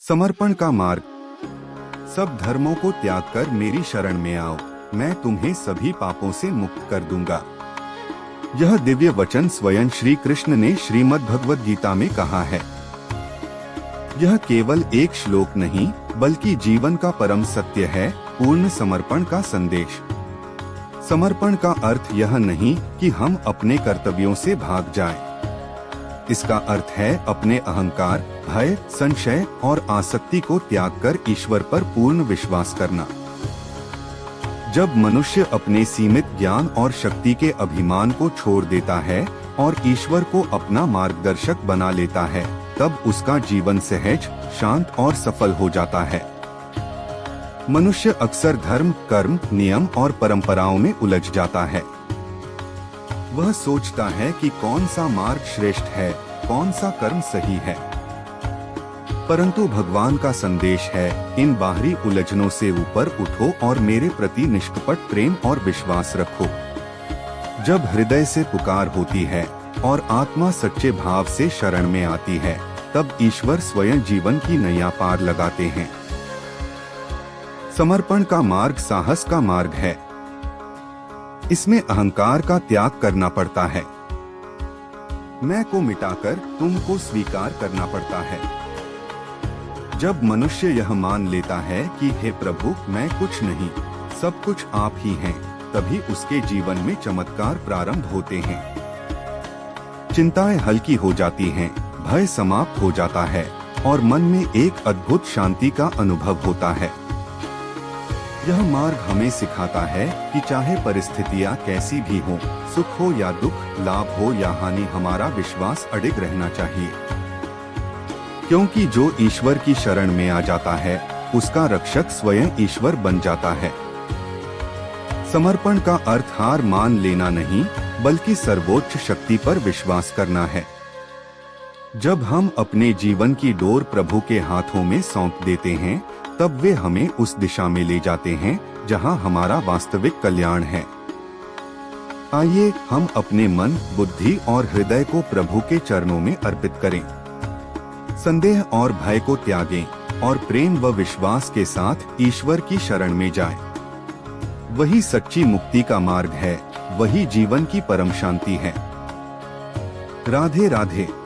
समर्पण का मार्ग। सब धर्मों को त्याग कर मेरी शरण में आओ, मैं तुम्हें सभी पापों से मुक्त कर दूंगा। यह दिव्य वचन स्वयं श्री कृष्ण ने श्रीमद् भगवद गीता में कहा है। यह केवल एक श्लोक नहीं बल्कि जीवन का परम सत्य है, पूर्ण समर्पण का संदेश। समर्पण का अर्थ यह नहीं कि हम अपने कर्तव्यों से भाग जाएं। इसका अर्थ है अपने अहंकार, भय, संशय और आसक्ति को त्याग कर ईश्वर पर पूर्ण विश्वास करना। जब मनुष्य अपने सीमित ज्ञान और शक्ति के अभिमान को छोड़ देता है और ईश्वर को अपना मार्गदर्शक बना लेता है, तब उसका जीवन सहज, शांत और सफल हो जाता है। मनुष्य अक्सर धर्म, कर्म, नियम और परंपराओं में उलझ जाता है। वह सोचता है कि कौन सा मार्ग श्रेष्ठ है, कौन सा कर्म सही है। परंतु भगवान का संदेश है, इन बाहरी उलझनों से ऊपर उठो और मेरे प्रति निष्कपट प्रेम और विश्वास रखो। जब हृदय से पुकार होती है और आत्मा सच्चे भाव से शरण में आती है, तब ईश्वर स्वयं जीवन की नैया पार लगाते हैं। समर्पण का मार्ग साहस का मार्ग है। इसमें अहंकार का त्याग करना पड़ता है। मैं को मिटाकर तुम को स्वीकार करना पड़ता है। जब मनुष्य यह मान लेता है कि हे प्रभु, मैं कुछ नहीं, सब कुछ आप ही हैं, तभी उसके जीवन में चमत्कार प्रारंभ होते हैं। चिंताएं हल्की हो जाती हैं, भय समाप्त हो जाता है और मन में एक अद्भुत शांति का अनुभव होता है। यह मार्ग हमें सिखाता है कि चाहे परिस्थितियां कैसी भी हों, सुख हो या दुख, लाभ हो या हानि, हमारा विश्वास अडिग रहना चाहिए। क्योंकि जो ईश्वर की शरण में आ जाता है, उसका रक्षक स्वयं ईश्वर बन जाता है। समर्पण का अर्थ हार मान लेना नहीं, बल्कि सर्वोच्च शक्ति पर विश्वास करना है। जब हम अपने जीवन की डोर प्रभु के हाथों में सौंप देते हैं, तब वे हमें उस दिशा में ले जाते हैं जहां हमारा वास्तविक कल्याण है। आइए हम अपने मन, बुद्धि और हृदय को प्रभु के चरणों में अर्पित करें। संदेह और भय को त्यागें और प्रेम व विश्वास के साथ ईश्वर की शरण में जाएं। वही सच्ची मुक्ति का मार्ग है, वही जीवन की परम शांति है। राधे राधे।